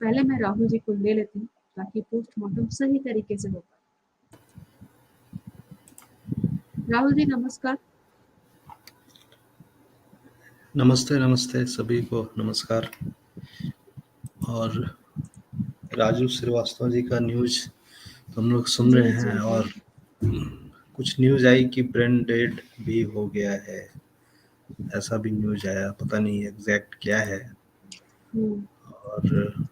पहले मैं राहुल जी को ले लेती हूँ ताकि पोस्टमार्टम सही तरीके से हो पाए। राहुल जी नमस्कार। नमस्ते नमस्ते सभी को नमस्कार। और राजू श्रीवास्तव जी का न्यूज हम लोग सुन रहे जी जी हैं जी। और कुछ न्यूज आई कि ब्रेन डेड भी हो गया है, ऐसा भी न्यूज आया, पता नहीं एग्जैक्ट क्या है। और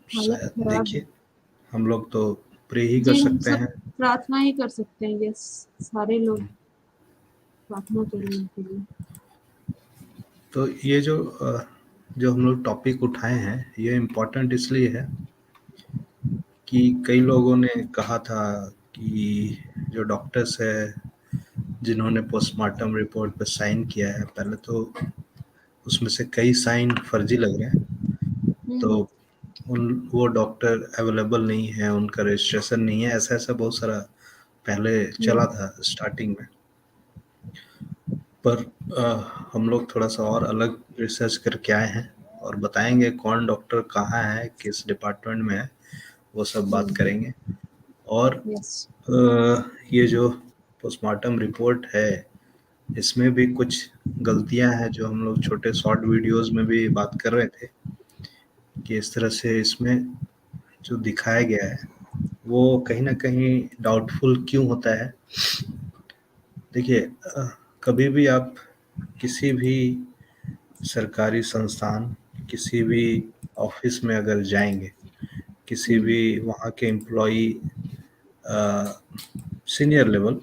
हालत शायद खराब है। देखिए, हम लोग तो प्रे ही कर जी हम सकते सब हैं। प्रार्थना ही कर सकते हैं, यस सारे लोग प्रार्थना करें उनके लिए। तो ये जो हम लोग टॉपिक उठाए हैं ये इम्पोर्टेंट इसलिए है कि कई लोगों ने कहा था कि जो डॉक्टर्स है जिन्होंने पोस्टमार्टम रिपोर्ट पर साइन किया है, पहले तो उसमें से कई साइन फर्जी लग रहे हैं। तो हम्म, वो डॉक्टर अवेलेबल नहीं है, उनका रजिस्ट्रेशन नहीं है, ऐसा ऐसा बहुत सारा पहले चला हम्म, था स्टार्टिंग में। पर हम लोग थोड़ा सा और अलग रिसर्च करके आए हैं और बताएंगे कौन डॉक्टर कहाँ है, किस डिपार्टमेंट में है, वो सब बात करेंगे। और यस ये जो पोस्टमार्टम रिपोर्ट है इसमें भी कुछ गलतियां हैं जो हम लोग छोटे शॉर्ट वीडियोस में भी बात कर रहे थे कि इस तरह से इसमें जो दिखाया गया है वो कहीं ना कहीं डाउटफुल क्यों होता है। देखिए, कभी भी आप किसी भी सरकारी संस्थान, किसी भी ऑफिस में अगर जाएंगे, किसी भी वहाँ के एम्प्लॉई सीनियर लेवल,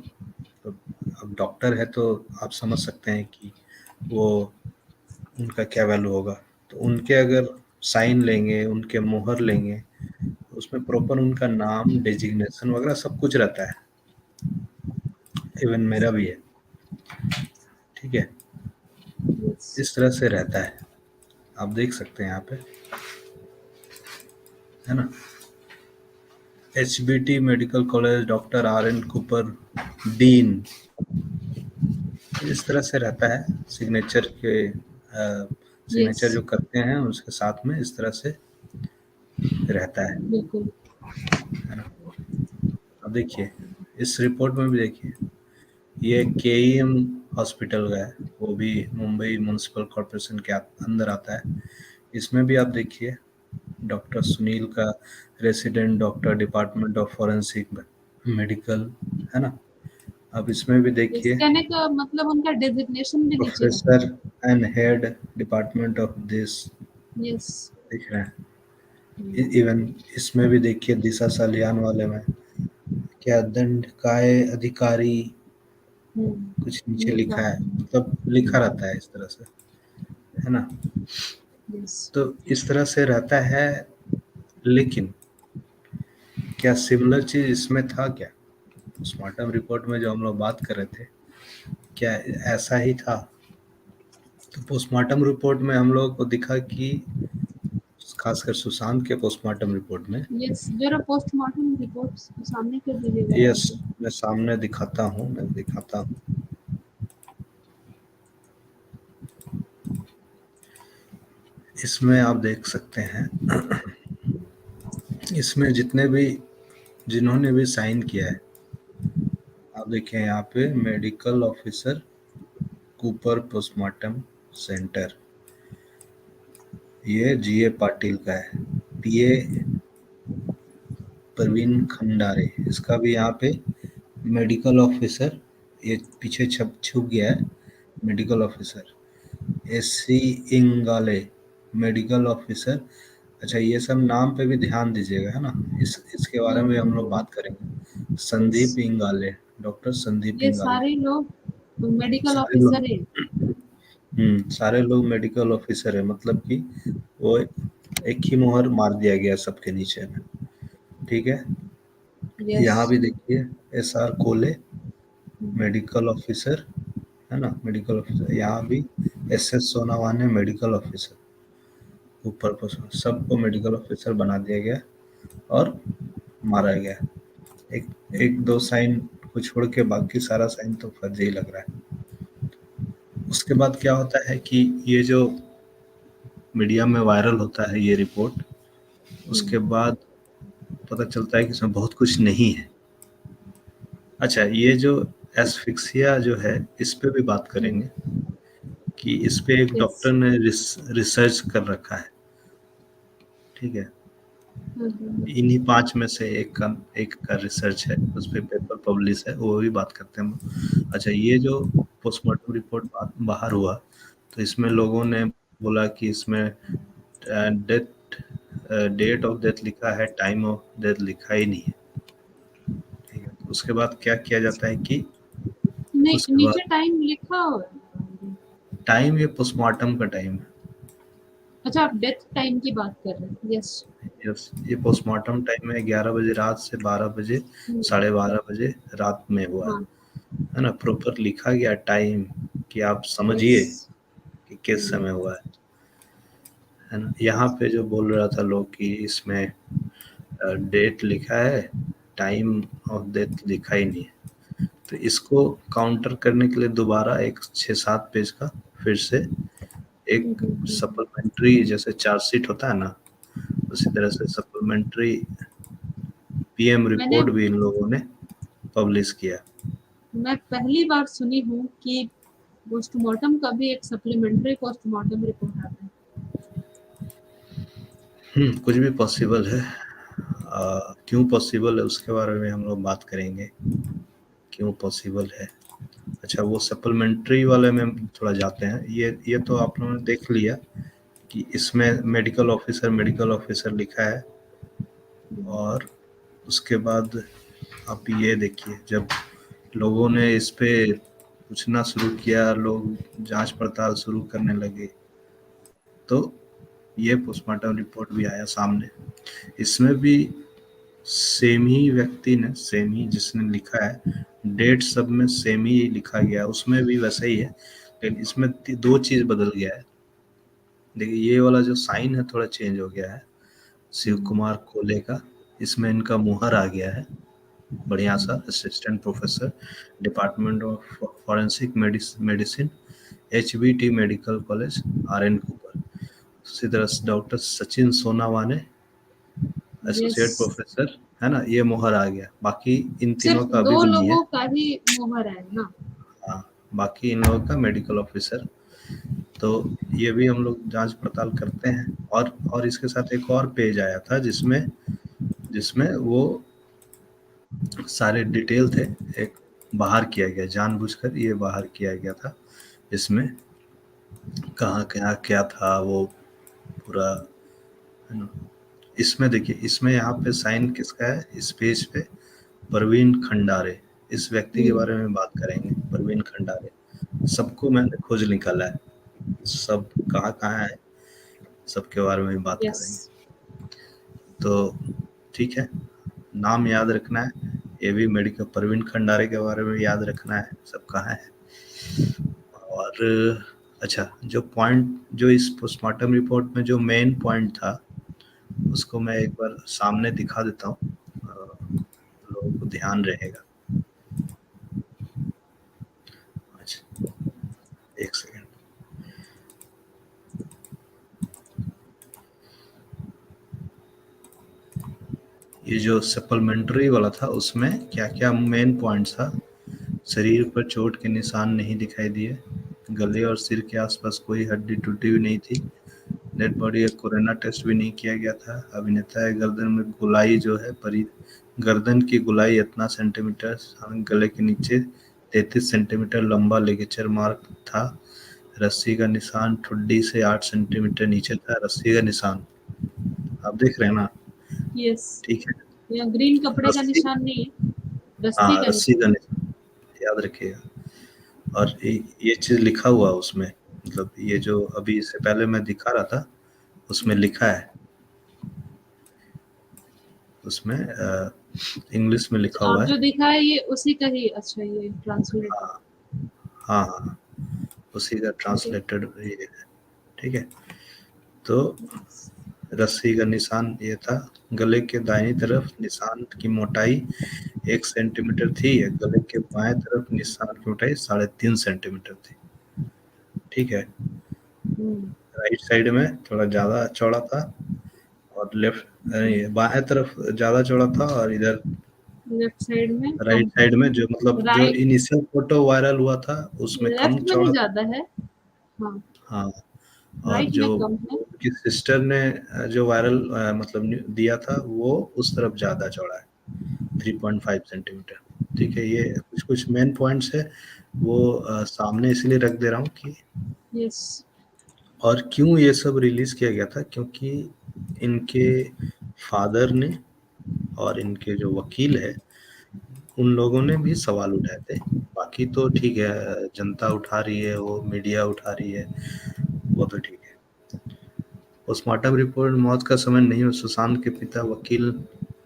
अब डॉक्टर है तो आप समझ सकते हैं कि वो उनका क्या वैल्यू होगा। तो उनके अगर साइन लेंगे, उनके मोहर लेंगे, उसमें प्रॉपर उनका नाम, डेजिग्नेशन वगैरह सब कुछ रहता है। इवन मेरा भी है, ठीक है, यस इस तरह से रहता है। आप देख सकते हैं यहाँ पे, है ना, HBT medical college, doctor RN Cooper, dean, इस तरह से रहता है। सिग्नेचर के यस सिग्नेचर जो करते हैं उसके साथ में इस तरह से रहता बिल्कुल। है ना। अब देखिए, इस रिपोर्ट में भी देखिए, ये KEM हॉस्पिटल का है, वो भी मुंबई म्युनिसिपल कॉरपोरेशन के अंदर आता है। इसमें भी आप देखिए, डॉक्टर सुनील का resident doctor, department of forensic medical, है ना। अब इसमें भी यस देखिए, कहने का मतलब उनका डेजिग्नेशन भी नीचे रहता professor and head department of this, है। यस दिख रहे हैं। इवन इसमें भी देखिए, दिशा सालियान वाले में क्या दंडकाय अधिकारी कुछ नीचे लिख लिखा रहा है, है। मतलब लिखा रहता है इस तरह से, है ना। यस तो इस तरह से रहता है। लेकिन क्या सिमिलर चीज इसमें था क्या? पोस्टमार्टम रिपोर्ट में जो हम लोग बात कर रहे थे, क्या ऐसा ही था? तो पोस्टमार्टम रिपोर्ट में हम लोगों को दिखा कि खासकर सुशांत के पोस्टमार्टम रिपोर्ट में, यस जरा पोस्टमार्टम रिपोर्ट सामने कर दीजिएगा यस, राहुल जी। मैं सामने दिखाता हूँ, मैं दिखाता हूँ। इसमें आप देख सकते हैं, इसमें जितने भी जिन्होंने भी साइन किया है, आप देखिए यहाँ पे medical officer Cooper postmortem centre, ये GA पाटिल का है। PA प्रवीण खंडारे, इसका भी यहाँ पे मेडिकल ऑफिसर, ये पीछे छुप गया है, medical officer. SC Ingale, medical officer. अच्छा, ये सब नाम पे भी ध्यान दीजिएगा, है ना, इसके बारे में हम लोग बात करेंगे। यस संदीप इंगाले, डॉक्टर संदीप ये इंगाले, सारे लोग मेडिकल सारे लोग, ऑफिसर है। सारे लोग मेडिकल ऑफिसर है, मतलब कि वो एक ही मोहर मार दिया गया सबके नीचे में, ठीक है। यस यहाँ भी देखिए, SR कोले, मेडिकल ऑफिसर, है ना, मेडिकल ऑफिसर। यहाँ भी SS सोनावाने, मेडिकल ऑफिसर, ऊपर पर सबको मेडिकल ऑफिसर बना दिया गया और मारा गया। एक एक दो साइन को छोड़ के बाकी सारा साइन तो फर्जी ही लग रहा है। उसके बाद क्या होता है कि ये जो मीडिया में वायरल होता है ये रिपोर्ट, उसके बाद पता चलता है कि इसमें बहुत कुछ नहीं है। अच्छा, ये जो एस्फिक्सिया जो है इस पे भी बात करेंगे कि इस पे एक Yes. डॉक्टर ने रिसर्च कर रखा है, ठीक है। इन्हीं 5 में से एक का रिसर्च है, उस पे पेपर पब्लिश है, वो भी बात करते हैं हम। अच्छा, ये जो पोस्टमार्टम रिपोर्ट बाहर हुआ तो इसमें लोगों ने बोला कि इसमें डेट ऑफ डेथ लिखा है, टाइम ऑफ डेथ लिखा ही नहीं है, ठीक है। तो उसके बाद क्या किया जाता है कि नहीं, उसके नीचे बाद टाइम लिखा हुआ है। टाइम, ये पोस्टमार्टम का टाइम है। अच्छा, आप डेथ टाइम की बात कर रहे हैं। यस। यस, ये पोस्टमार्टम टाइम है, 11 बजे रात से 12 बजे, 12:30 बजे रात में हुआ हाँ। है ना। प्रॉपर लिखा गया टाइम कि आप समझिए Yes. कि किस समय हुआ है ना। यहाँ पे जो बोल रहा था लोग कि इसमें डेट लिखा है, टाइम ऑफ डेथ लिखा ही नहीं है, तो इसको काउंटर करने के लिए दोबारा एक 6-7 पेज का फिर से एक सप्लीमेंट्री, जैसे चार्जशीट होता है ना, उसी तरह से सप्लीमेंट्री पीएम मैंने रिपोर्ट भी इन लोगों ने पब्लिश किया। मैं पहली बार सुनी हूँ कि पोस्टमार्टम का भी एक सप्लीमेंट्री पोस्टमार्टम रिपोर्ट आता है। कुछ भी पॉसिबल है। क्यों पॉसिबल है उसके बारे में हम लोग बात करेंगे, क्यों पॉसिबल है। अच्छा, वो सप्लीमेंट्री वाले में थोड़ा जाते हैं। ये तो आप लोगों ने देख लिया कि इसमें मेडिकल ऑफिसर लिखा है, और उसके बाद आप ये देखिए, जब लोगों ने इस पे पूछना शुरू किया, लोग जांच पड़ताल शुरू करने लगे, तो ये पोस्टमार्टम रिपोर्ट भी आया सामने। इसमें भी सेम ही व्यक्ति ने, सेम ही जिसने लिखा है, डेट सब में सेम ही लिखा गया है, उसमें भी वैसा ही है, लेकिन इसमें 2 चीज बदल गया है। देखिए, ये वाला जो साइन है थोड़ा चेंज हो गया है, शिव कुमार कोले का, इसमें इनका मुहर आ गया है बढ़िया सा, assistant professor, department of forensic medicine, HBT medical college, RN Cooper. उसी तरह doctor Sachin Sonawane, associate yes. Professor, है ना, ये मुहर आ गया। बाकी इन तीनों सिर्फ का अभी 2 भी नहीं है। लोगों का ही मोहर है ना। हाँ, बाकी इन लोगों का मेडिकल ऑफिसर। तो ये भी हम लोग जांच पड़ताल करते हैं। और इसके साथ एक और पेज आया था जिसमें जिसमें वो सारे डिटेल थे, एक बाहर किया गया, जानबूझकर ये बाहर किया गया था। इसमें कहाँ क्या क्या था वो पूरा, है ना। इसमें देखिए, इसमें यहाँ पे साइन किसका है इस पेज पे, परवीन खंडारे। इस व्यक्ति के बारे में बात करेंगे, परवीन खंडारे। सबको मैंने खोज निकाला है, सब कहाँ कहाँ है, सबके बारे में बात यस। करेंगे। तो ठीक है, नाम याद रखना है, ये भी मेडिकल परवीन खंडारे के बारे में याद रखना है, सब कहाँ है। और अच्छा, जो पॉइंट, जो इस पोस्टमार्टम रिपोर्ट में जो मेन पॉइंट था, उसको मैं एक बार सामने दिखा देता हूँ, लोगों को ध्यान रहेगा। अच्छा, एक सेकेंड। ये जो सप्लीमेंट्री वाला था उसमें क्या क्या मेन पॉइंट था। शरीर पर चोट के निशान नहीं दिखाई दिए, गले और सिर के आसपास कोई हड्डी टूटी हुई नहीं थी, डेड बॉडी का कोरोना टेस्ट भी नहीं किया गया था। अभिनेता के गर्दन में गोलाई जो है, गर्दन की गोलाई इतना सेंटीमीटर, गले के नीचे 33 सेंटीमीटर लंबा लिगेचर मार्क था। रस्सी का निशान ठुड्डी से 8 सेंटीमीटर नीचे था। रस्सी का निशान आप देख रहे हैं ना, यस। ठीक है। यहाँ ग्रीन कपड़े का रस्सी, निशान नहीं है, रस्सी हाँ, का रस्सी का निशान। निशान याद रखिएगा। और ये चीज लिखा हुआ उसमें, मतलब ये जो अभी इससे पहले मैं दिखा रहा था उसमें लिखा है, उसमें इंग्लिश में लिखा आप हुआ जो है। दिखा है ये उसी का ही। अच्छा, ये ट्रांसलेटर। हाँ हाँ हाँ, उसी का ओके। ट्रांसलेटेड ये है, ठीक है। तो रस्सी का निशान ये था, गले के दाहिनी तरफ निशान की मोटाई 1 सेंटीमीटर थी, गले के बाएं तरफ निशान की मोटाई 3.5 सेंटीमीटर थी, ठीक है। राइट साइड में थोड़ा ज़्यादा चौड़ा था और बाएं तरफ ज़्यादा चौड़ा था और इधर लेफ्ट साइड में राइट कम था। साइड में जो मतलब जो राइट इनिशियल फोटो वायरल हुआ था उसमें कम लेफ्ट में ही चौड़ा था। ज़्यादा है। हाँ, हाँ, और राइट में जो कम है। उनकी सिस्टर ने जो वायरल मतलब दिया था वो उस तरफ ज़्यादा चौड़ा है, 3.5 सेंटीमीटर। ठीक है, ये कुछ कुछ मेन पॉइंट्स है वो सामने इसलिए रख दे रहा हूँ कि यस। और क्यों ये सब रिलीज किया गया था, क्योंकि इनके फादर ने और इनके जो वकील है उन लोगों ने भी सवाल उठाए थे। बाकी तो ठीक है, जनता उठा रही है, वो मीडिया उठा रही है, वो तो ठीक है। पोस्टमार्टम रिपोर्ट मौत का समय नहीं हो, सुशांत के पिता वकील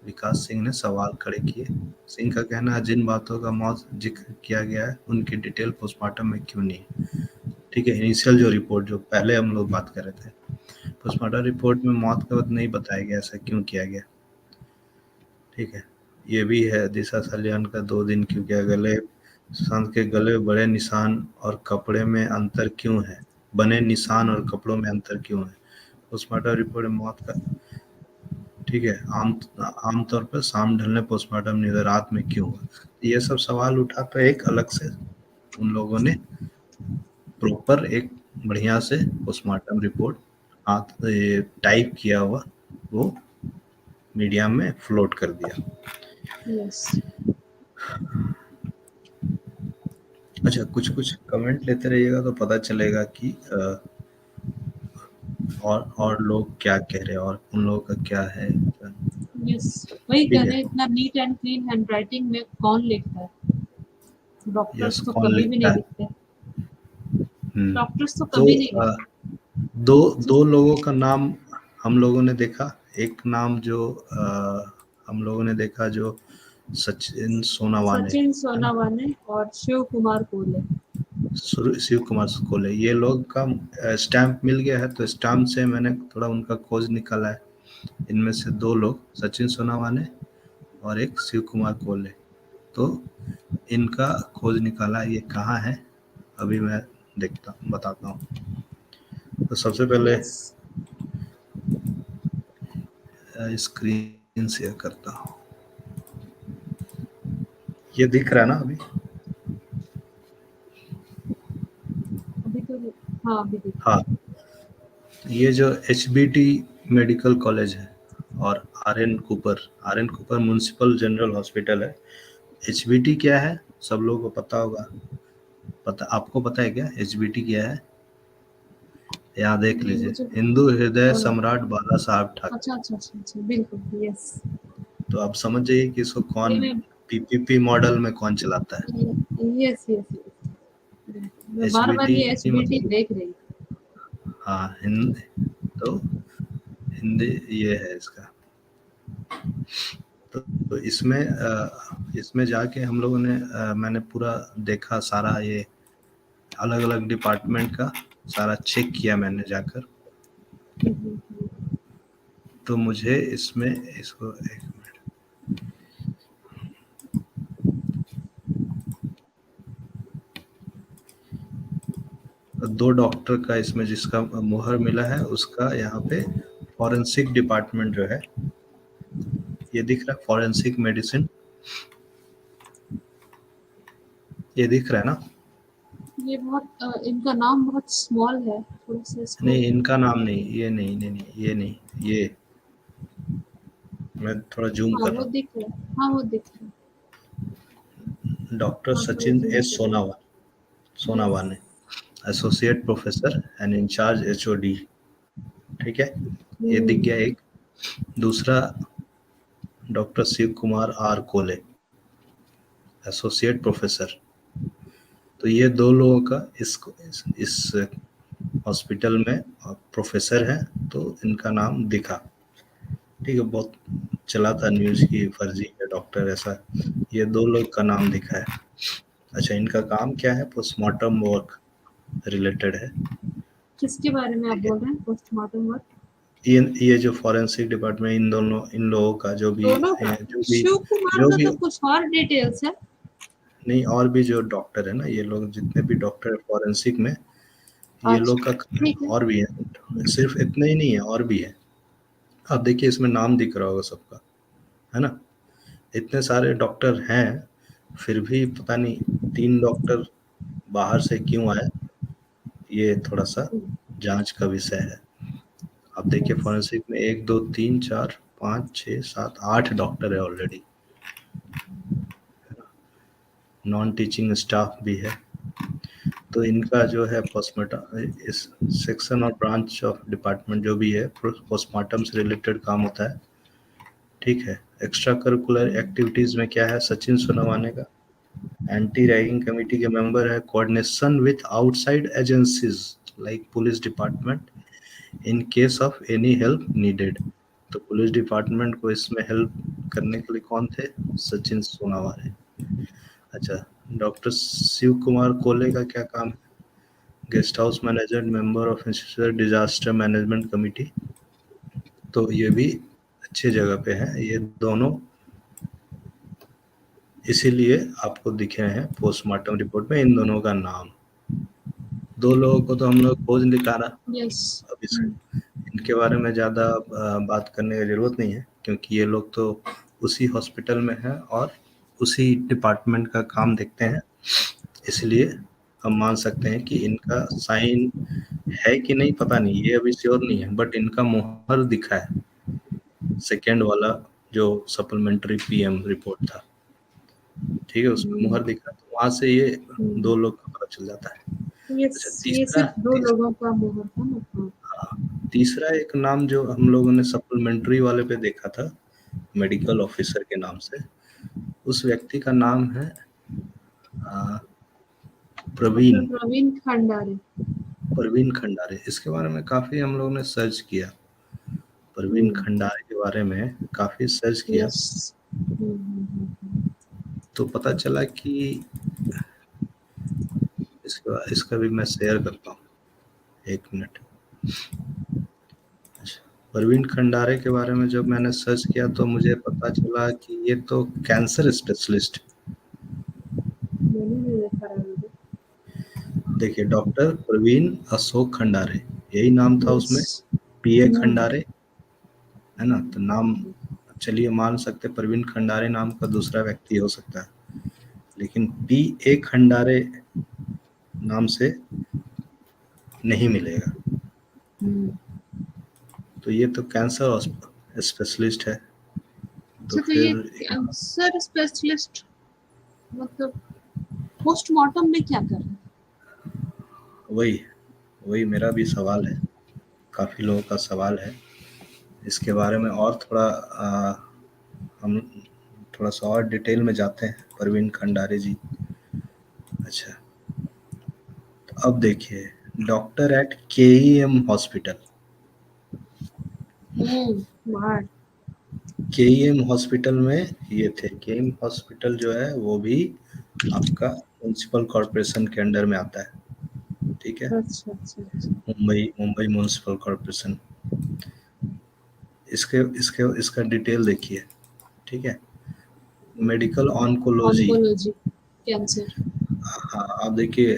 विकास सिंह ने सवाल खड़े किए। सिंह का कहना है जिन बातों का मौत जिक्र किया गया है उनकी डिटेल पोस्टमार्टम में क्यों नहीं। ठीक है, इनिशियल जो रिपोर्ट जो पहले हम लोग बात कर रहे थे, पोस्टमार्टम रिपोर्ट में मौत का वक्त नहीं बताया गया, ऐसा क्यों किया गया। ठीक है, ये भी है दिशा सलियान का 2 दिन क्यों किया, गले सुशांत के गले में बड़े निशान और कपड़े में अंतर क्यों है, बने निशान और कपड़ों में अंतर क्यों है। पोस्टमार्टम रिपोर्ट में मौत का ठीक है, आमतौर पर शाम ढलने पोस्टमार्टम नहीं हुआ, रात में क्यों हुआ। ये सब सवाल उठा तो एक अलग से उन लोगों ने प्रॉपर एक बढ़िया से पोस्टमार्टम रिपोर्ट हाथ टाइप किया हुआ वो मीडिया में फ्लोट कर दिया। यस। अच्छा, कुछ कुछ कमेंट लेते रहिएगा तो पता चलेगा कि और लोग क्या कह रहे हैं और उन लोगों का क्या है। यस, वही कह ठीक रहे है, हैं, इतना नीट एंड क्लीन हैंडराइटिंग में कौन लिखता है? यस, डॉक्टर्स तो कौन कभी भी लिखता नहीं है। लिखते। डॉक्टर्स तो तो कभी नहीं लिखते। दो दो लोगों का नाम हम लोगों ने देखा। एक नाम जो हम लोगों ने देखा जो सचिन सोनावाने सचिन है ना, सोनावाने और शिव कुमार कोले। शिव कुमार कोले, ये लोग का स्टैंप मिल गया है, तो स्टैंप से मैंने थोड़ा उनका खोज निकाला है। इनमें से 2 लोग सचिन सोनावाने और एक शिव कुमार कोले, तो इनका खोज निकाला। ये कहाँ है अभी मैं बताता हूँ। तो सबसे पहले यस। स्क्रीन शेयर करता हूँ। ये दिख रहा है ना अभी? अभी तो हाँ, अभी दिख रहा हाँ, ये जो HBT मेडिकल कॉलेज है और R N Cooper municipal general hospital है। HBT क्या है सब लोगों को पता होगा। आपको पता है क्या HBT क्या है? यहाँ देख है। नहीं, लीजिए, मुझे हिंदू हृदय बोलो। सम्राट बाला साहब ठाकरे। अच्छा अच्छा अच्छा अच्छा, बिल्कुल। यस। तो आप समझ जाइए कि इसको ये कौन मैं PPP मॉडल में कौन चलाता है। यस यस यस, मैं बार बार ये HBT एचबीटी मतलब देख रही हूँ। हाँ, तो हिंदी ये है इसका। तो इसमें जाके हम लोगों ने मैंने पूरा देखा सारा, ये अलग अलग डिपार्टमेंट का सारा चेक किया मैंने जाकर। तो मुझे इसमें इसको एक मिनट, दो डॉक्टर का इसमें जिसका मुहर मिला है उसका यहाँ पे फॉरेंसिक डिपार्टमेंट जो है, ये दिख रहा है फॉरेंसिक मेडिसिन, ये दिख रहा है ना? ये बहुत इनका नाम बहुत स्मॉल है, थोड़ा सा इसको। नहीं, इनका नाम नहीं, ये नहीं, नहीं नहीं ये नहीं, ये मैं थोड़ा जूम हाँ कर वो रहा दिख रहा है, हाँ वो दिख रहा है। हूँ। डॉक्टर हाँ, थोड़ा सचिन जूम एस करिए। Yes. Sonawane, associate professor and incharge HOD। ठीक है, ये दिख गया एक। दूसरा doctor Shiv Kumar R Kole, associate professor. तो ये 2 लोगों का इस हॉस्पिटल में प्रोफेसर है, तो इनका नाम दिखा। ठीक है, बहुत चला था न्यूज़ की फर्जी है डॉक्टर ऐसा, ये 2 लोग का नाम दिखा है। अच्छा, इनका काम क्या है? पोस्टमार्टम वर्क रिलेटेड है। किसके बारे में आप ठीक है, बोल रहे हैं, पोस्टमार्टम वर्क? ये जो फॉरेंसिक डिपार्टमेंट, इन लोगों का दोनों का? शिव कुमार जो का भी तो कुछ और डिटेल्स है। नहीं, और भी जो डॉक्टर है ना, ये लोग जितने भी डॉक्टर फॉरेंसिक में ये लोग का ठीक है। और भी है, सिर्फ इतना ही नहीं है, और भी है। आप देखिए इसमें नाम दिख रहा होगा सबका, है ना। इतने सारे डॉक्टर हैं, फिर भी पता नहीं 3 डॉक्टर बाहर से क्यों आए, ये थोड़ा सा जांच का विषय है। आप देखिए फॉरेंसिक में 1 2 3 4 5 6 7 8 डॉक्टर है ऑलरेडी, नॉन टीचिंग स्टाफ भी है। तो इनका जो है पोस्टमार्टम, इस सेक्शन और ब्रांच ऑफ डिपार्टमेंट जो भी है पोस्टमार्टम से रिलेटेड काम होता है, ठीक है। एक्स्ट्रा करिकुलर एक्टिविटीज में क्या है, सचिन सोनावाने का एंटी रैगिंग कमेटी के मेंबर है, coordination with outside agencies like police department in case of any help needed. तो पुलिस डिपार्टमेंट को इसमें हेल्प करने के लिए कौन थे, सचिन सोनावाने। अच्छा, डॉक्टर शिव कुमार कोले का क्या काम है, guest house manager, member of institution disaster management committee. तो ये भी अच्छी जगह पे है ये दोनों, इसीलिए आपको दिखे हैं पोस्टमार्टम रिपोर्ट में इन दोनों का नाम। 2 लोगों को तो हम लोग खोज निकाला, यस। अब इनके बारे में ज़्यादा बात करने की ज़रूरत नहीं है, क्योंकि ये लोग तो उसी हॉस्पिटल में हैं और उसी डिपार्टमेंट का काम देखते हैं, इसलिए हम मान सकते हैं कि इनका साइन है कि नहीं पता नहीं, ये अभी श्योर नहीं है, बट इनका मुहर दिखा है, सेकेंड वाला जो सप्लीमेंट्री पीएम रिपोर्ट था, ठीक है, उसमें मुहर दिखा, तो वहां से ये 2 लोग का पता चल जाता है। अच्छा, ये सिर्फ 2 लोगों का मुहर था ना। तीसरा एक नाम जो हम लोगों ने सप्लीमेंट्री वाले पे देखा था, मेडिकल ऑफिसर के नाम से, उस व्यक्ति का नाम है प्रवीण प्रवीण खंडारे। प्रवीण खंडारे। इसके बारे में काफी हम लोगों ने सर्च किया, प्रवीण खंडारे के बारे में काफी सर्च किया, यस। तो पता चला कि इसका भी मैं शेयर करता हूँ, 1 मिनट। अच्छा, प्रवीण खंडारे के बारे में जब मैंने सर्च किया तो मुझे पता चला कि ये तो कैंसर स्पेशलिस्ट, देखिए डॉक्टर प्रवीण अशोक खंडारे, यही नाम था उसमें, पीए खंडारे, है ना। तो नाम चलिए मान सकते प्रवीण खंडारे नाम का दूसरा व्यक्ति हो सकता है, लेकिन पीए खंडारे नाम से नहीं मिलेगा। तो ये तो कैंसर स्पेशलिस्ट है। तो ये फिर कैंसर स्पेशलिस्ट मतलब पोस्टमार्टम में क्या कर रहे हैं? वही मेरा भी सवाल है, काफी लोगों का सवाल है। इसके बारे में और थोड़ा हम थोड़ा सा और डिटेल में जाते हैं, प्रवीण खंडारे जी। अच्छा, तो अब देखिए doctor at KEM hospital, KEM hospital में ये थे। केईएम हॉस्पिटल जो है वो भी आपका म्युनिसिपल कॉर्पोरेशन के अंडर में आता है, ठीक है। अच्छा। Mumbai municipal corporation. इसका डिटेल देखिए, ठीक है। Medical oncology, cancer. हाँ आप देखिए,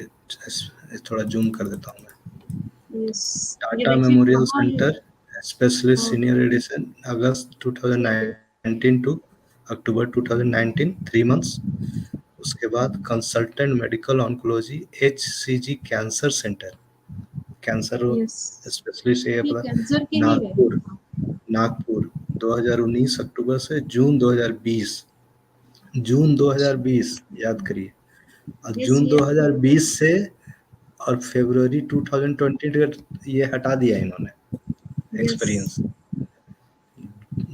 थोड़ा जूम कर देता हूँ मैं। यस, ये टाटा देखिए मेमोरियल कहाँ है। Centre specialist senior edition, August 2019 to October 2019, 3 months. उसके बाद consultant medical oncology HCG cancer centre, cancer specialist, ये ये पता, कैंसर के ही है। नागपुर 2019 अक्टूबर से जून 2020, जून 2020 याद करिए, और जून 2020 से और फरवरी 2020 ये हटा दिया इन्होंने एक्सपीरियंस। ये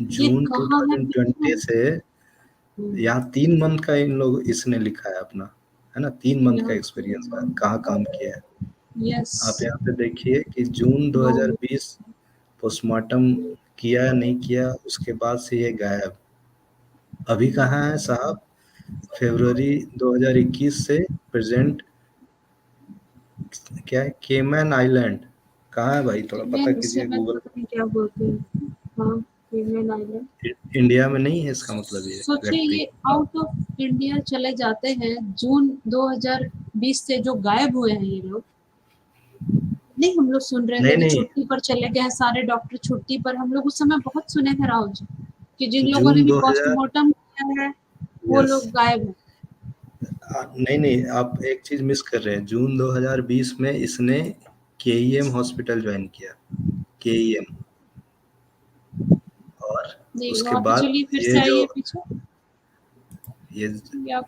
जून कहाँ है 2020 से यहाँ 3 मंथ का इन लोग इसने लिखा है अपना, है ना, 3 मंथ का एक्सपीरियंस है, कहाँ काम किया है। यस, आप यहाँ पे देखिए कि जून 2020 पोस्टमार्टम किया नहीं किया, उसके बाद से ये गायब। अभी कहाँ है साहब, फरवरी 2021 से प्रेजेंट, क्या है, केमैन आइलैंड, कहाँ है भाई, थोड़ा पता कीजिए गूगल। क्या बोलते हैं, हाँ, केमैन आइलैंड। इंडिया में नहीं है इसका मतलब, ये सोचिए व्यक्ति ये आउट ऑफ इंडिया चले जाते हैं, जून 2020 से जो गायब हुए हैं ये लोग, नहीं, हम लोग सुन रहे नहीं थे कि नहीं, छुट्टी पर चले गए हैं सारे डॉक्टर, छुट्टी पर। हम लोग उस समय बहुत सुने थे राहुल जी कि जिन लोगों ने जून भी 2000, पोस्टमार्टम किया है वो यस, लोग गायब हैं। नहीं नहीं, आप एक चीज मिस कर रहे हैं। जून 2020 में इसने केईएम हॉस्पिटल ज्वाइन किया, केईएम। और नहीं, उसके वहाँ पे बाद चलिए फिर ये से जो आइए पीछे। ये या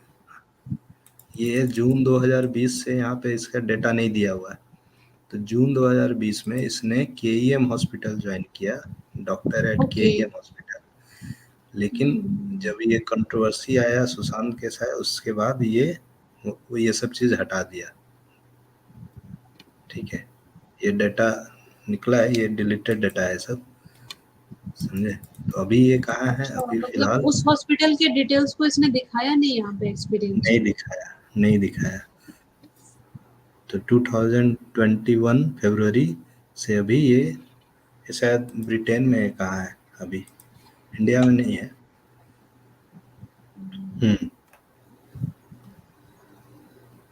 ये जून 2020 से यहाँ पे इसका डेटा नहीं दिया हुआ है। तो जून 2020 में इसने केईएम हॉस्पिटल ज्वाइन किया, doctor at okay. KEM hospital. लेकिन जब ये कंट्रोवर्सी आया, सुशांत केस आया, उसके बाद ये सब चीज हटा दिया। ठीक है, ये डाटा निकला है, ये डिलीटेड डाटा है सब, समझे। तो अभी ये कहाँ है, अच्छा, अभी मतलब फिलहाल उस हॉस्पिटल के डिटेल्स को इसने दिखाया नहीं यहाँ पे एक्सपीरियंस। नहीं दिखाया, नहीं दिखाया। तो 2021 फरवरी से अभी ये शायद ब्रिटेन में कहाँ है अभी, इंडिया में नहीं है। हम्म,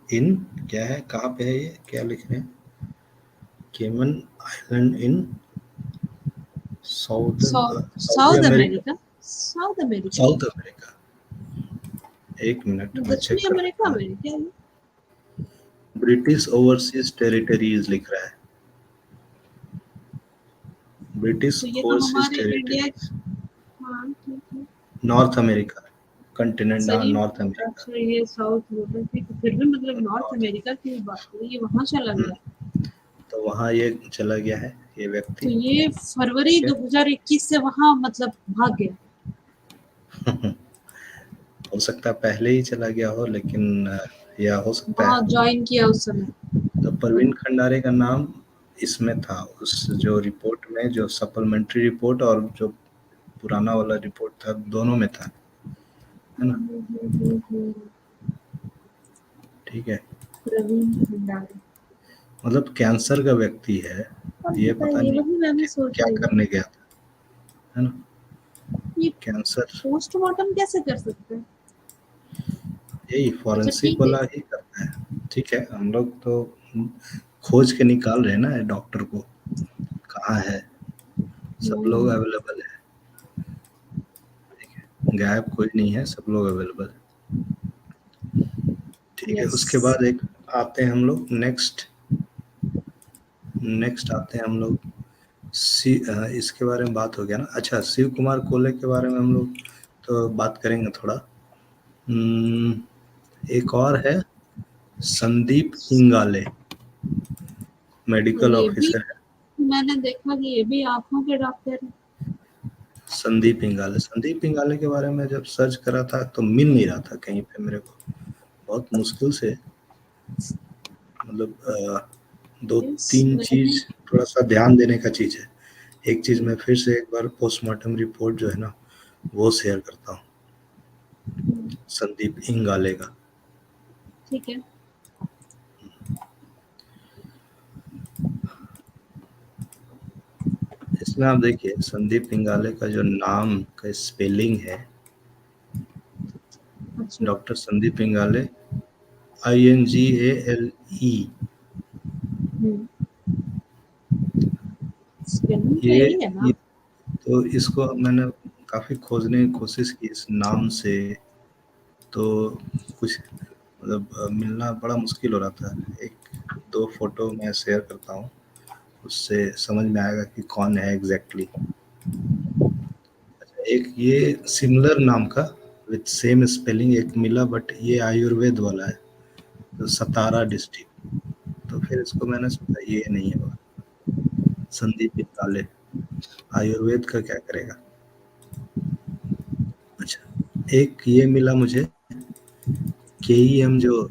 इन क्या है, कहाँ पे है, ये क्या लिख रहे हैं, केमन island in south, Saudi south America, America. South America. South America. एक मिनट मैं चेक दक्षिणी कर अमेरिका लेता हूँ। में क्या है? ब्रिटिश ओवरसीज टेरिटरीज लिख रहा है, ब्रिटिश तो ये तो ओवरसीज हमारे इंडिया। टेरिटरीज, हाँ ठीक है। नॉर्थ अमेरिका, कंटिनेंट, हाँ सही। North America. अच्छा, ये साउथ बोल रहे थे कि फिर भी मतलब नॉर्थ नॉर्थ, अमेरिका की बात करें, ये वहां चला गया। तो वहाँ ये चला गया है ये तो व्यक्ति। ये फरवरी ठीक है 2021 से वहां मतलब भाग गया। हो सकता है पहले ही चला गया हो, लेकिन या हो सकता वहां है। ज्वाइन किया उस समय। तो परवीन खंडारे का नाम इसमें था, उस जो रिपोर्ट में, जो सप्लीमेंट्री रिपोर्ट और जो पुराना वाला रिपोर्ट था, दोनों में था, है ना। हम्म। ठीक है, प्रवीण भंडारी। मतलब कैंसर का व्यक्ति है, और ये पता बताइए, नहीं वही मैं भी सोच क्या रही हूँ करने गया था, है ना, ये कैंसर। पोस्टमार्टम कैसे कर सकते हैं। यही अच्छा फॉरेंसिक ठीक है। वाला ही करता है। ठीक है, हम लोग तो खोज के निकाल रहे हैं ना डॉक्टर को, कहाँ है, सब लोग हम्म। अवेलेबल है। ठीक है, गायब कोई नहीं है, सब लोग अवेलेबल है। ठीक है, यस। उसके बाद एक आते हैं हम लोग नेक्स्ट, आते हैं हम लोग इसके बारे में बात हो गया ना। अच्छा, शिव कुमार कोले के बारे में हम लोग तो बात करेंगे थोड़ा। एक और है, संदीप इंगाले, मेडिकल ये भी ऑफिसर है। मैंने देखा कि ये भी आंखों के डॉक्टर हैं। संदीप इंगाले, संदीप इंगाले के बारे में जब सर्च करा था तो मिल नहीं रहा था कहीं पे मेरे को, बहुत मुश्किल से, मतलब दो यस, तीन मैंने। चीज थोड़ा सा ध्यान देने का चीज है। एक चीज मैं फिर से एक बार पोस्टमार्टम रिपोर्ट जो है ना वो शेयर करता हूँ, संदीप इंगाले का। ठीक है। इसमें आप देखिए संदीप इंगाले का जो नाम का स्पेलिंग है, अच्छा। Doctor Sandeep Ingale, INGALE। Hmm. Spelling तो ये, यही है ना। ये तो इसको मैंने काफी खोजने की कोशिश की इस नाम से, तो कुछ मतलब मिलना बड़ा मुश्किल हो रहा था। एक दो फोटो मैं शेयर करता हूँ, उससे समझ में आएगा कि कौन है एग्जैक्टली। एक ये सिमिलर नाम का विद सेम स्पेलिंग एक मिला, बट ये आयुर्वेद वाला है, तो सतारा डिस्ट्रिक्ट। तो फिर इसको मैंने सोचा ये नहीं होगा, संदीप इंगाले आयुर्वेद का क्या करेगा। अच्छा, एक ये मिला मुझे, KEM जो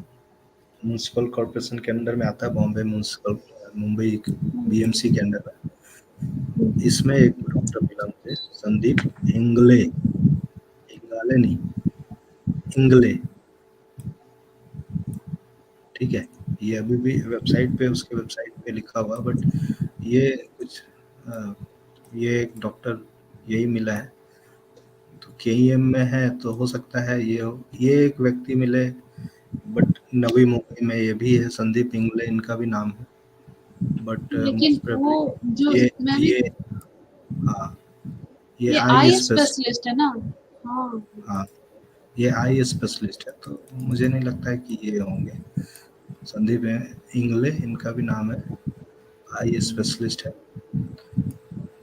म्यूनसिपल कॉर्पोरेशन के अंडर में आता है, बॉम्बे म्यूनसिपल, मुंबई BMC के अंडर में, इसमें एक डॉक्टर मिला मुझे, संदीप इंगले, इंगाले नहीं, इंगले। ठीक है, ये अभी भी वेबसाइट पे, उसके वेबसाइट पे लिखा हुआ, बट ये कुछ अ, ये एक डॉक्टर यही मिला है। तो KEM में है तो हो सकता है ये एक व्यक्ति मिले, बट नवी मुंबई में ये भी है, संदीप इंगले इनका भी नाम है। बट लेकिन मोस्ट वो प्रोबेबली जो मैं भी ये हाँ, ये ये आई आई स्पेशलिस्ट। स्पेशलिस्ट है ना? हाँ। हाँ, ये आई स्पेशलिस्ट है, तो मुझे नहीं लगता है कि ये होंगे। संदीप इंगले इनका भी नाम है, आई स्पेशलिस्ट है।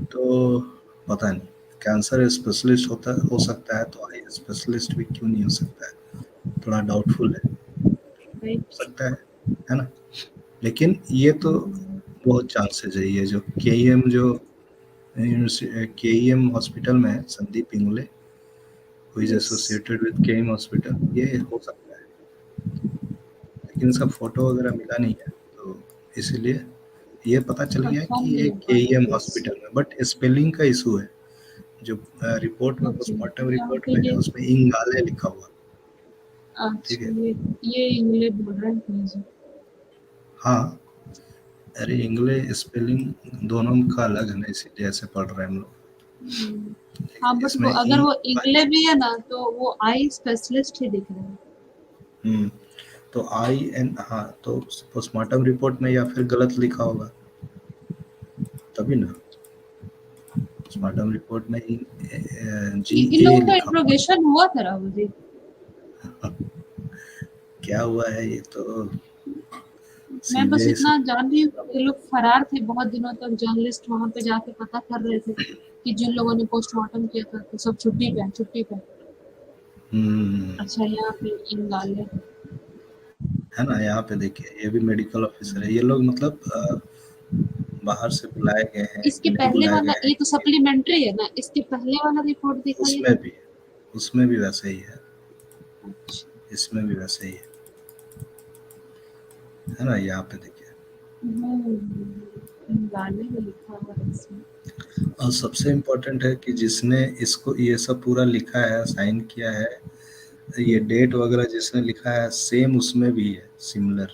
तो पता नहीं, कैंसर स्पेशलिस्ट हो सकता है, तो आई स्पेशलिस्ट भी क्यों नहीं हो सकता है, थोड़ा डाउटफुल है। हो राइट। सकता है ना? लेकिन ये तो बहुत चांसेस है, ये जो केईएम जो केईएम हॉस्पिटल में है, Sandeep Ingle who is yes, associated with KEM hospital, ये हो सकता है। लेकिन इसका फोटो वगैरह मिला नहीं है, तो इसीलिए ये पता चल गया कंफर्म कि नहीं ये हो पाया। KEM yes. हॉस्पिटल में, बट स्पेलिंग का इशू है। जो रिपोर्ट में, ओके, पोस्टमार्टम यहाँ रिपोर्ट पे में है, ये उसमें इंगाले लिखा हुआ। ठीक अच्छा, है। ये इंग्लिश बोल रहे हैं मुझे। हाँ, अरे इंग्लिश स्पेलिंग दोनों का अलग है ना, इसीलिए ऐसे पढ़ रहे हैं हम लोग। हम्म। हाँ, बट वो इसमें अगर इंग वो इंग्लिश भी है ना तो वो आई स्पेशलिस्ट ही दिख रहे हैं। हम्म, तो आई एन, हाँ, तो पोस्टमार्टम रिपोर्ट में या फिर गलत लिखा होगा, तभी ना। पोस्टमार्टम रिपोर्ट में जी इन ए लोगों का लिखा हुआ। इंट्रोगेशन हुआ था राहुल जी? क्या हुआ है ये तो मैं बस सीबीआई से। इतना जान रही हूँ कि ये लोग फरार थे बहुत दिनों तक, जर्नलिस्ट वहां पे जाके पता कर रहे थे कि जिन लोगों ने पोस्टमार्टम किया था तो सब छुट्टी पे हैं, छुट्टी पे। हम्म, अच्छा, यहाँ पे इंगाले। है ना, यहाँ पे देखिए ये भी मेडिकल ऑफिसर है। ये लोग मतलब बाहर से बुलाए गए हैं इसके कि नहीं पहले बुलाए वाला गए हैं ये तो कि सप्लीमेंट्री है ना, इसके पहले वाला रिपोर्ट दिखाइए उसमें तो। भी उसमें भी वैसे ही है, अच्छा। इसमें भी वैसे ही है ना, यहाँ पे देखिए। इंगाले में लिखा हुआ है इसमें। और सबसे इम्पोर्टेंट है कि जिसने इसको ये सब पूरा लिखा है, साइन किया है, ये डेट वगैरह जिसने लिखा है सेम उसमें भी है, similar,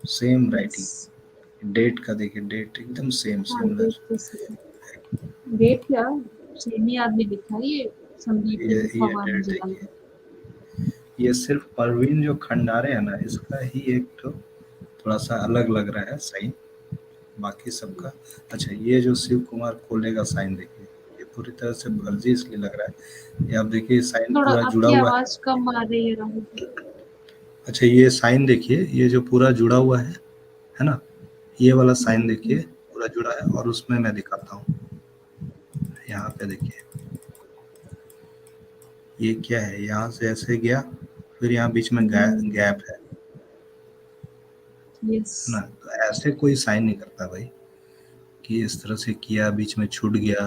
same yes. Writing. Date का देखिए, डेट एकदम सेम हाँ, डेट सिमिलर। तो सही। डेट क्या, सेम ही आदमी लिखा है ये। संदीप ही लिखा ये हुआ है, डेट मुझे लग देखिए, रहा ये सिर्फ परवीन जो खंडारे है ना, इसका ही एक तो थोड़ा सा अलग लग रहा है साइन, बाकी सबका। अच्छा, ये जो शिव कुमार कोले का साइन देखिए, ये पूरी तरह से है। फर्जी इसलिए लग रहा है। ये आप देखिए, साइन थोड़ा पूरा जुड़ा आपकी हुआ है। आवाज कम आ रही है राहुल जी। अच्छा, ये साइन देखिए, ये जो पूरा जुड़ा हुआ है ना, ये वाला साइन देखिए, हम्म। पूरा जुड़ा है। और उसमें मैं दिखाता हूँ, यहाँ पे देखिए, ये क्या है, यहाँ से ऐसे गया, फिर यहाँ बीच में गैप यस। है ना। तो ऐसे कोई साइन नहीं करता भाई, कि इस तरह से किया, बीच में छूट गया।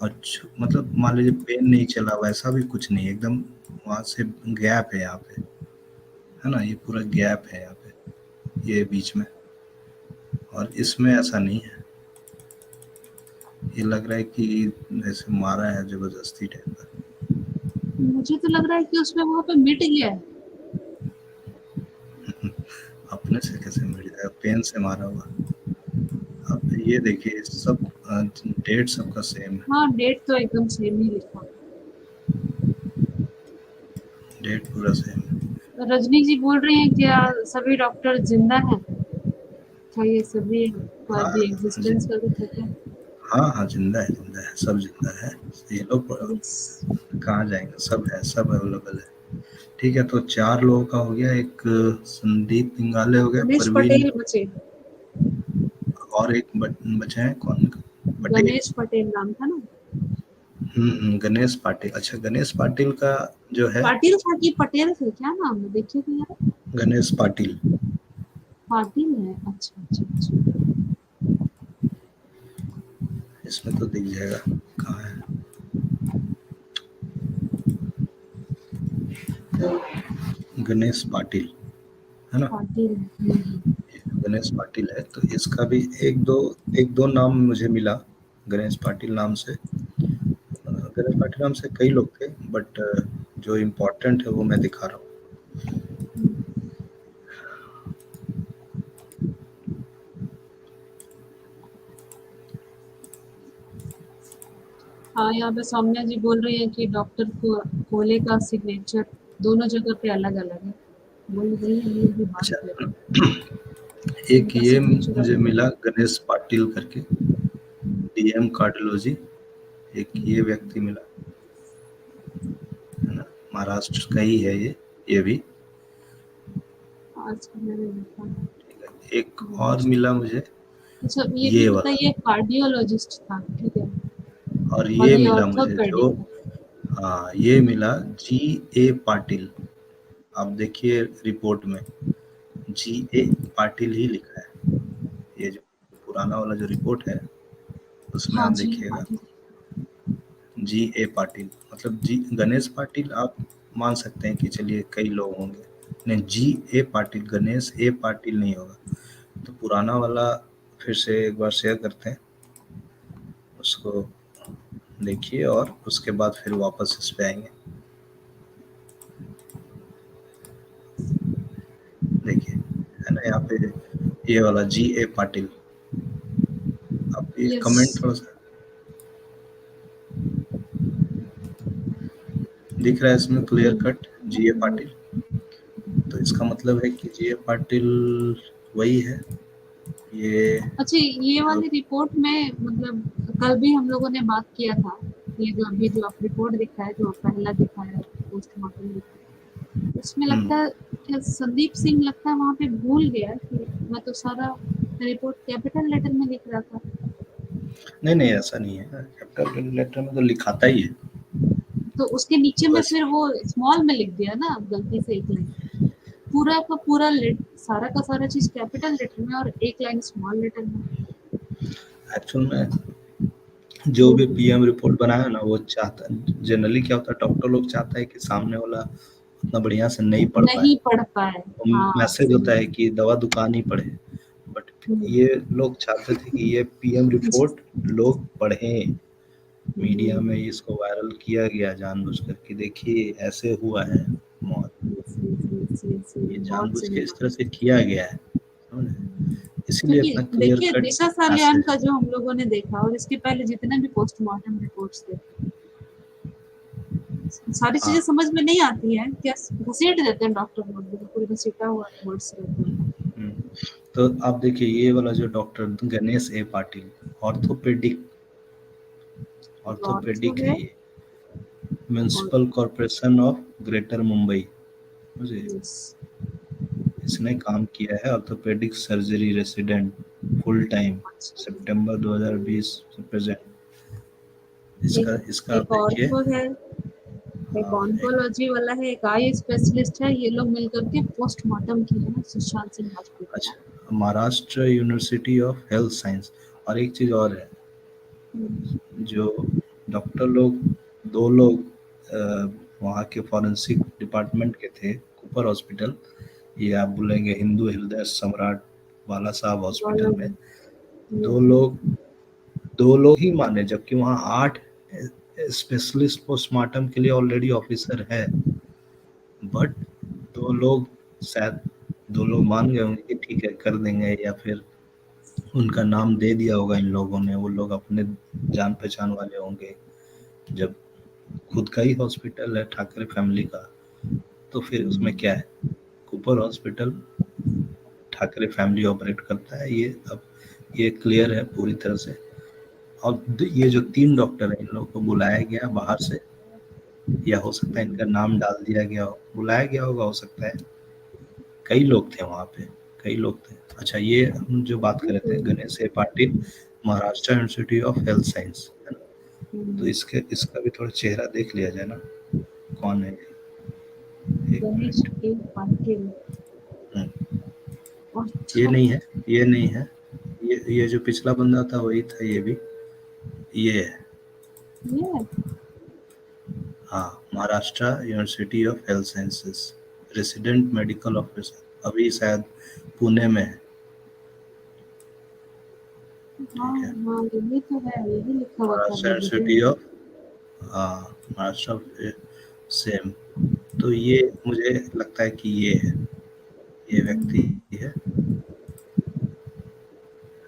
और मतलब मान लीजिए पेन नहीं चला, वैसा भी कुछ नहीं, एकदम वहां से गैप है यहाँ पे, है ना, ये पूरा गैप है यहाँ पे, ये बीच में। और इसमें ऐसा नहीं है, ये लग रहा है कि जैसे मारा है जबरदस्ती टाइप का। मुझे तो लग रहा है कि उसमें वहां पे मिट गया है। अपने से कैसे मिट जाएगा, पेन से मारा हुआ। अब ये देखिए, सब डेट सबका सेम है, हाँ, डेट तो एकदम सेम ही लिखा है। डेट पूरा सेम है। तो रजनी जी बोल रही हैं क्या सभी डॉक्टर जिंदा हैं? क्या ये सभी का हाँ भी एग्जिस्टेंस का भी था क्या? हाँ हाँ, जिंदा है, जिंदा है, सब जिंदा है। ये लोग यस। कहाँ जाएंगे, सब है, सब अवेलेबल है। ठीक है, तो 4 लोगों का हो गया, एक संदीप पिंगाले हो गया, गणेश परवीन, पटेल बचे। और एक बचे हैं कौन, पटेल। गणेश पटेल नाम था ना? गणेश पाटिल। अच्छा, गणेश पाटिल का जो है, पाटिल था कि पटेल थे, क्या नाम है देखिए तो यार। गणेश पाटिल, पाटिल है, अच्छा अच्छा अच्छा। इसमें तो दिख जाएगा कहाँ है, गणेश पाटिल, है ना। पाटिल। ये गणेश पाटिल है, तो इसका भी एक दो नाम मुझे मिला गणेश पाटिल नाम से। गणेश पाटिल नाम से कई लोग थे, बट जो इम्पोर्टेंट है वो मैं दिखा रहा हूँ। हाँ, यहाँ पे सौम्या जी बोल रही है कि डॉक्टर को कोले का सिग्नेचर दोनों जगह पे अलग अलग है। बोल रही है, ये भी बात अच्छा, कर रही है। एक उनका ये सिग्नेचर मुझे मिला गणेश पाटिल करके, डीएम कार्डियोलॉजी, एक ये व्यक्ति मिला, है ना, महाराष्ट्र का ही है ये भी। आज का मैंने देखा। ठीक है, एक और मिला मुझे अच्छा ये ये वाला, बताइए, कार्डियोलॉजिस्ट था, ठीक है, और ये और ये मिला मुझे जो, ऑर्थोपेडिक। हाँ ये मिला जी.ए. पाटिल। आप देखिए रिपोर्ट में जी.ए. पाटिल ही लिखा है। ये जो पुराना वाला जो रिपोर्ट है उसमें हाँ आप जी देखिएगा पाटिल। जी.ए. पाटिल, मतलब जी गणेश पाटिल आप मान सकते हैं कि चलिए कई लोग होंगे, नहीं जी.ए. पाटिल, गणेश ए पाटिल नहीं होगा। तो पुराना वाला फिर से एक बार शेयर करते हैं, उसको देखिए और उसके बाद फिर वापस इस पे आएंगे। देखिए है ना यहाँ पे ये वाला जी.ए. पाटिल, आप ये यस। कमेंट थोड़ा सा दिख रहा है इसमें क्लियर कट जी.ए. पाटिल, तो इसका मतलब है कि जी.ए. पाटिल वही है। ये अच्छा ये जो वाली रिपोर्ट में मतलब कल भी हम लोगों ने बात किया था, ये जो अभी जो आप रिपोर्ट दिखाया, जो पहला दिखाया पोस्टमार्टम दिखाया, उसमें लगता है क्या संदीप सिंह लगता है वहाँ पे भूल गया कि मैं तो सारा रिपोर्ट कैपिटल लेटर में लिख रहा था। नहीं नहीं ऐसा नहीं है, कैपिटल लेटर में तो लिखाता ही है। तो उसके नीचे में बस फिर वो स्मॉल में लिख दिया ना गलती से एक लाइन, पूरा का पूरा सारा का सारा चीज कैपिटल लेटर में और एक लाइन स्मॉल लेटर में। एक्चुअल में जो भी पीएम रिपोर्ट बनाया ना वो चाहता, जनरली क्या होता है डॉक्टर लोग चाहता है कि सामने वाला उतना बढ़िया से नहीं पढ़ पाए, नहीं पढ़ पाए। हाँ मैसेज सही। होता है कि दवा दुकान ही पढ़े, बट ये लोग चाहते थे कि ये पीएम रिपोर्ट लोग पढ़ें, मीडिया में इसको वायरल किया गया जानबूझकर कि देखिए ऐसे हुआ है मौत, ये बहुत जानबूझ सही के इस तरह बात। से किया गया है, समझे? इसीलिए क्योंकि इतना क्लियर देखिए कट दिशा सालियान मैसेज का है। जो हम लोगों ने देखा और इसके पहले जितने भी पोस्टमार्टम रिपोर्ट्स थे, सारी चीजें हाँ समझ में नहीं आती हैं, क्या घसीट देते हैं डॉक्टर लोग, बिल्कुल घसीटा हुआ वर्ड्स रहता है। हम्म, तो आप देखिए ये वाला जो doctor Ganesh A Patil, orthopaedic, और तो ऑर्थोपेडिक है है। ये, और municipal corporation of greater Mumbai, मुझे यस। इसने काम किया है orthopaedic surgery resident full time, सितंबर 2020 से प्रेजेंट। इसका एक इसका आप एक और देखिए, तो है, एक हाँ एक, ऑन्कोलॉजी वाला है, एक आई स्पेशलिस्ट है, ये लोग मिलकर के पोस्टमार्टम किया है सुशांत सिंह राजपूत का। अच्छा Maharashtra university of health science, और एक चीज और है, जो डॉक्टर लोग, दो लोग वहाँ के फॉरेंसिक डिपार्टमेंट के थे, कूपर हॉस्पिटल, ये आप बोलेंगे हिंदू हृदय सम्राट बाला साहब हॉस्पिटल में, दो लोग दो लोग ही माने, जबकि वहाँ 8 स्पेशलिस्ट पोस्टमार्टम के लिए ऑलरेडी ऑफिसर है, बट दो लोग, शायद दो लोग मान गए होंगे कि ठीक है कर देंगे, या फिर उनका नाम दे दिया होगा इन लोगों ने, वो लोग अपने जान पहचान वाले होंगे, जब खुद का ही हॉस्पिटल है ठाकरे फैमिली का, तो फिर उसमें क्या है, Cooper hospital Thackeray family operate करता है, ये अब ये क्लियर है पूरी तरह से। और ये जो 3 डॉक्टर हैं इन लोगों को बुलाया गया बाहर से, या हो सकता है इनका नाम डाल दिया गया हो, बुलाया गया होगा, हो सकता है, कई लोग थे वहाँ पे, कई लोग थे। अच्छा ये हम जो बात कर रहे थे Ganesh A Patil, Maharashtra university of health science, है ना, तो इसके इसका भी थोड़ा चेहरा देख लिया जाए ना, कौन है, एक गणेश मिनट। के पाटिल। हम्म, ये अच्छा नहीं है, ये नहीं है, ये जो पिछला बंदा था वही था, ये भी ये है, ये हाँ Maharashtra university of health sciences, resident medical officer, अभी शायद पुणे में है। हाँ ठीक है, हाँ ये तो है, ये भी लिखा हुआ था महाराष्ट्र यूनिवर्सिटी रेजिडेंट। ऑफ, हाँ महाराष्ट्र सेम, तो ये मुझे लगता है कि ये है, ये व्यक्ति है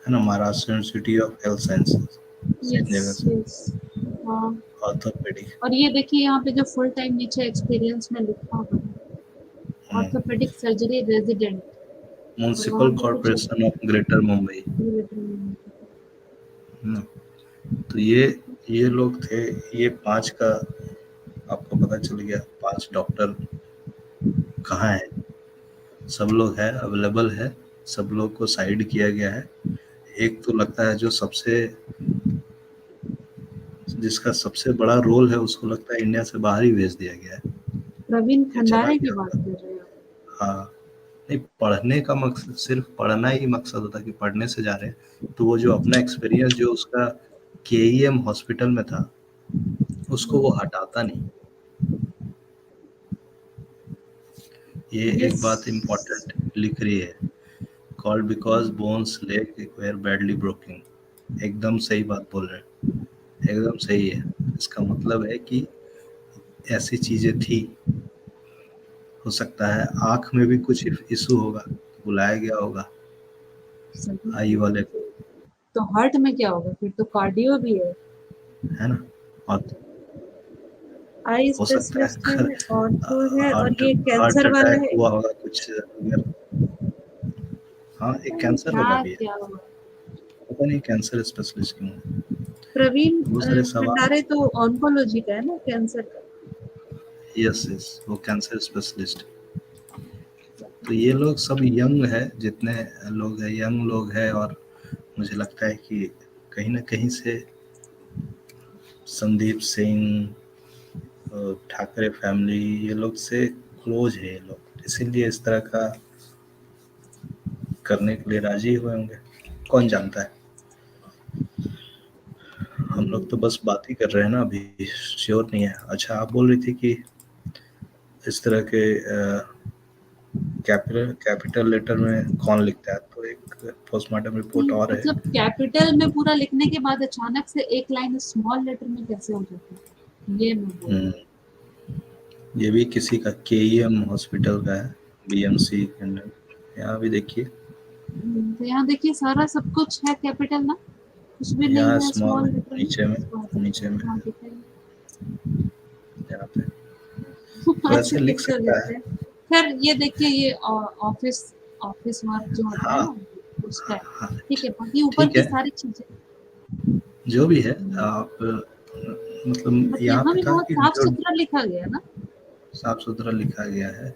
है ना, Maharashtra university of health sciences, same yes जगह से, यस। हाँ ऑर्थोपेडिक। और ये देखिए यहाँ पे जो फुल टाइम नीचे एक्सपीरियंस में लिखा हुआ है, ऑर्थोपेडिक सर्जरी रेजिडेंट। और वहाँ म्युनिसिपल पे कुछ कॉर्पोरेशन ऑफ ग्रेटर मुंबई। ना, तो ये लोग थे, ये 5 का आपको पता चल गया। 5 डॉक्टर कहाँ है, सब लोग है, अवेलेबल है, सब लोग को साइड किया गया है। एक तो लगता है जो जिसका सबसे बड़ा रोल है उसको लगता है इंडिया से बाहर ही भेज दिया गया है, प्रवीण या चला खंडारे की गया बात होगा। कर रहे हो? हाँ, नहीं, पढ़ने का मकसद सिर्फ पढ़ना ही मकसद होता कि पढ़ने से जा रहे हैं, तो वो जो अपना एक्सपीरियंस जो उसका केईएम हॉस्पिटल में था उसको वो हटाता नहीं। ये ये एक बात इम्पोर्टेंट लिख रही है, called because bones leg were badly broken. एकदम सही बात बोल रहे हैं, एकदम सही है। इसका मतलब है कि ऐसी चीजें थी, हो सकता है आंख में भी कुछ इशू होगा, बुलाया गया होगा सही आई वाले को, तो हार्ट में क्या होगा फिर? तो कार्डियो भी है ना। और आई हो सकता है स्पेशलिस्ट है, ऑर्थो है, और हार्ट ये हार्ट कैंसर वाले अटैक है। हुआ होगा कुछ अगर, हाँ, पता एक नहीं कैंसर वाला क्या भी है, क्या हुआ। पता नहीं कैंसर स्पेशलिस्ट क्यों है। प्रवीण बहुत सारे सवाल। खंडारे तो ऑन्कोलॉजी का है ना, कैंसर का। यस यस, वो कैंसर स्पेशलिस्ट। तो ये लोग सब यंग है, जितने लोग हैं यंग लोग हैं, और मुझे लगता है कि कहीं ना कहीं से संदीप सिंह, ठाकरे फैमिली, ये लोग से क्लोज है ये लोग, इसीलिए इस तरह का करने के लिए राजी हुए होंगे, कौन जानता है। हम लोग तो बस बात ही कर रहे हैं ना, अभी श्योर नहीं है। अच्छा, आप बोल रही थी कि इस तरह के कैपिटल लेटर में कौन लिखता है, तो एक पोस्टमार्टम रिपोर्ट नहीं, और है। मतलब कैपिटल में पूरा लिखने के बाद अचानक से एक लाइन स्मॉल लेटर में कैसे हो जाती है, ये मैं बोल रही हम्म, ये भी किसी का केईएम हॉस्पिटल का है, बीएमसी यहाँ भी देखिए, हूँ। तो यहाँ देखिए सारा सब कुछ है कैपिटल ना, कुछ भी नहीं यहाँ है स्मॉल स्मॉल है, लेटर में। नीचे में, तो नीचे में हाँ दिखाइए। यहाँ पे, तो ऐसे ऐसे लिख लिख कर सकता देते है। हैं। खैर ये देखिए, ये ऑफिस ऑफिस वर्क जो होता है हाँ ना, उसका है। हाँ, ठीक है, बाकी ऊपर ठीक की है, सारी चीजें। जो भी है आप, मतलब बट यहाँ यहाँ पे भी था बहुत कि साफ जो सुथरा लिखा गया है ना। साफ सुथरा लिखा गया है।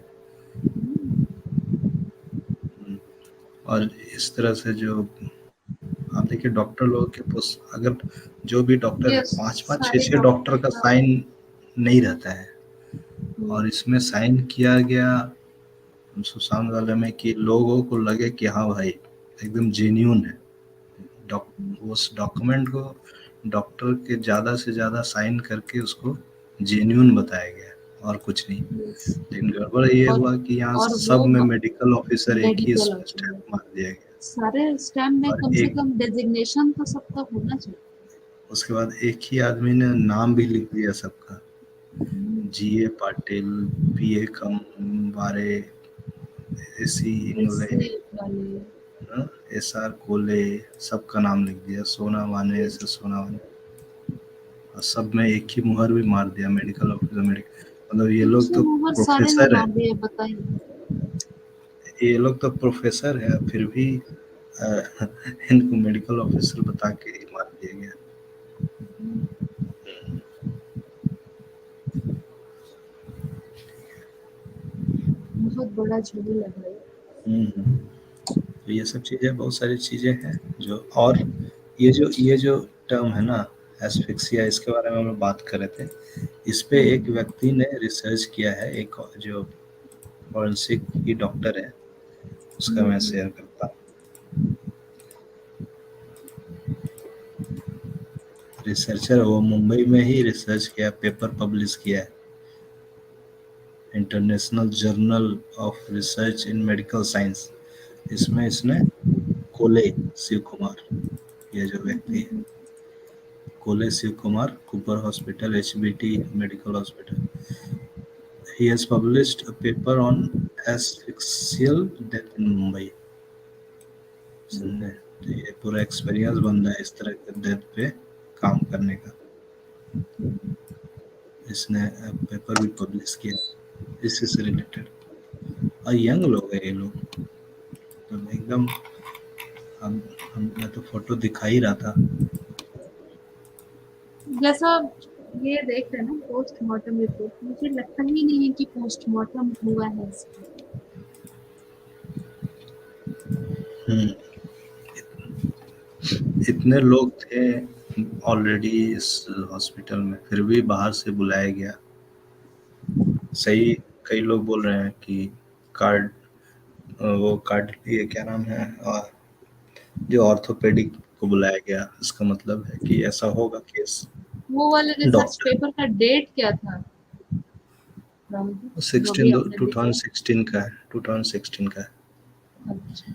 और इस तरह से जो आप देखिए डॉक्टर लोगों के पोस्ट, अगर जो भी डॉक्टर है, ये 5 5 6 सारे 6 डॉक्टर डॉक्टर का का। साइन नहीं रहता है, और इसमें साइन किया गया सुशांत वाले में कि लोगों को लगे कि हाँ भाई एकदम जेन्यून है। उस डॉक्यूमेंट को डॉक्टर के ज़्यादा से ज़्यादा साइन करके उसको जेन्यून बताया गया, और कुछ नहीं। लेकिन गड़बड़ ये और हुआ कि यहाँ और सब वो में मेडिकल ऑफिसर एक ही मेडिकल स्टैम्प मार दिया गया, सारे स्टैम्प में और कम से एक कम डेजिग्नेशन तो सबका होना चाहिए। उसके बाद एक ही आदमी ने नाम भी लिख दिया सबका, जीए पाटिल, पीए कम बारे, एसी इंगले, ऐसे वाले। एस आर कोले, सबका नाम लिख दिया, सोना माने से सोना माने, और सब में एक ही मुहर भी मार दिया, मेडिकल ऑफिसर मेडिकल। मतलब ये लोग मुझे तो उम्र सारे ने प्रोफेसर है, मार दिए, बताइए। ये लोग तो प्रोफेसर है, फिर भी अ, इनको मेडिकल ऑफिसर बता के ही मार दिया गया। बहुत बड़ा झोल है भाई। हम्म। तो ये सब चीजें, बहुत सारी चीजें हैं जो, और ये जो टर्म है ना, एस्फिक्सिया, इसके बारे में हम बात कर रहे थे। इस पे एक व्यक्ति ने रिसर्च किया है, एक जो फॉरेंसिक की डॉक्टर है, उसका मैं शेयर करता हूँ। रिसर्चर वो मुंबई में ही रिसर्च किया, पेपर पब्लिश किया है, international journal of research in medical science. इसमें इसने कोले शिव कुमार, ये जो व्यक्ति है, Kole Shiv Kumar, Cooper hospital, HBT medical hospital, he has published a paper on asphyxial death in Mumbai। समझे, तो ये पूरा एक्सपीरियंस बन रहा है इस तरह के डेथ पे काम करने का, इसने पेपर भी पब्लिश किया इससे से रिलेटेड। और यंग लोग हैं ये लोग, मतलब एकदम मैं तो फोटो दिखा ही रहा था। जैसा ये देख रहे हैं ना पोस्टमार्टम रिपोर्ट, मुझे लगता ही नहीं है कि पोस्टमार्टम हुआ है इसका। हम्म, इतने लोग थे ऑलरेडी इस हॉस्पिटल में, फिर भी बाहर से बुलाया गया। सही, कई लोग बोल रहे हैं कि कार्ड, वो कार्ड, ये क्या नाम है, जो ऑर्थोपेडिक को बुलाया गया, इसका मतलब है कि ऐसा होगा केस। वो वाले रिसर्च डॉक्टर पेपर का डेट क्या था राहुल जी, जो अभी 16 आपने दिखाया? 2016 का है, 2016 का है। अच्छा।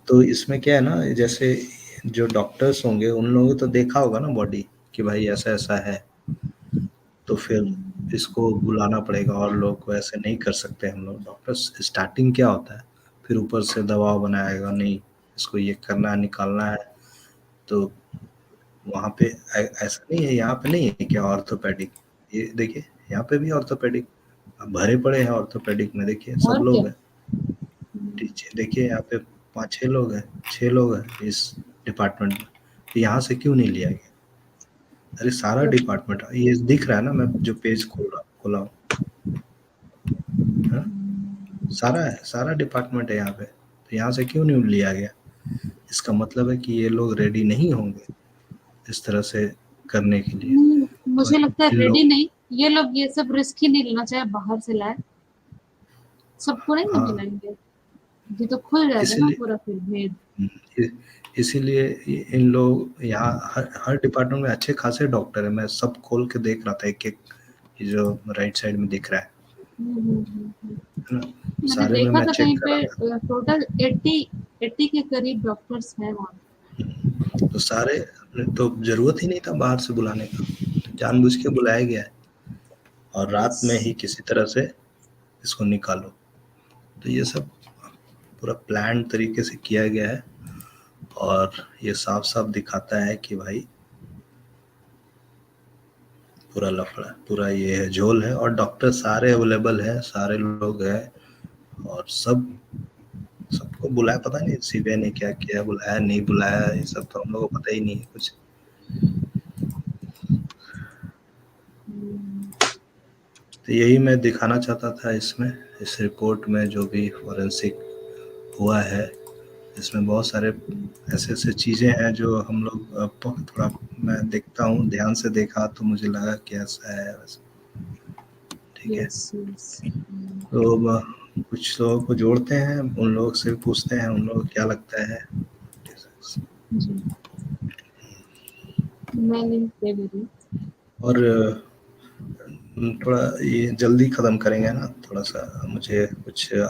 तो इसमें क्या है ना, जैसे जो डॉक्टर्स होंगे उन लोगों ने तो देखा होगा ना बॉडी कि भाई ऐसा ऐसा है, तो फिर इसको बुलाना पड़ेगा, और लोग को ऐसे नहीं कर सकते हम लोग डॉक्टर्स। स्टार्टिंग क्या होता है, फिर ऊपर से दबाव बनाएगा, नहीं इसको ये करना है, निकालना है। तो वहाँ पे ऐसा नहीं है, यहाँ पे नहीं है क्या ऑर्थोपेडिक, ये देखिए यहाँ पे भी ऑर्थोपेडिक, अब भरे पड़े हैं ऑर्थोपेडिक में, देखिए सब और क्या। लोग हैं। देखिए यहाँ पे 5-6 लोग हैं, 6 लोग हैं इस डिपार्टमेंट में, तो यहाँ से क्यों नहीं लिया गया? अरे सारा डिपार्टमेंट ये दिख रहा है ना, मैं जो पेज खोला हूँ, हाँ? सारा है, सारा डिपार्टमेंट है यहाँ पे, तो यहाँ से क्यों नहीं लिया गया? इसका मतलब है कि ये लोग रेडी नहीं होंगे इस तरह से करने के लिए। तो मुझे लगता है इन रेडी लोग, नहीं, ये लोग ये सब रिस्क ही नहीं लेना चाहे, बाहर से लाए, सबको नहीं ना हाँ, मिलाएंगे। ये तो खुल जाएगा ना इसीलिए पूरा फिर भेद। इ- इसीलिए इन लोग यहाँ हर डिपार्टमेंट में अच्छे खासे डॉक्टर है, मैं सब खोल के देख रहा था एक एक, ये जो राइट साइड में दिख रहा हम्म। है ना, मैंने सारे में देखा मैं था चेक कहीं कर पे रहा था। टोटल 80 के करीब डॉक्टर्स हैं वहाँ। तो सारे, तो जरूरत ही नहीं था बाहर से बुलाने का, जानबूझ के बुलाया गया है, और रात यस। में ही किसी तरह से इसको निकालो। तो ये सब पूरा प्लान तरीके से किया गया है, और ये साफ साफ दिखाता है कि भाई पूरा लफड़ा, पूरा ये है, झोल है, और डॉक्टर सारे अवेलेबल है, सारे लोग हैं, और सबको बुलाया, पता नहीं सीबीआई ने क्या किया, बुलाया नहीं बुलाया, ये सब तो हम लोग को पता ही नहीं है कुछ। तो यही मैं दिखाना चाहता था इसमें, इस रिपोर्ट में जो भी फॉरेंसिक हुआ है, इसमें बहुत सारे ऐसे ऐसे चीज़ें हैं जो हम लोग थोड़ा, मैं देखता हूँ, ध्यान से देखा तो मुझे लगा कि ऐसा है वैसा। ठीक है, यस यस। तो कुछ लोगों को जोड़ते हैं, उन लोग से पूछते हैं उन लोग को क्या लगता है। जी, मैं लिंक दे दे रही हूँ। और थोड़ा ये जल्दी ख़त्म करेंगे ना, थोड़ा सा मुझे कुछ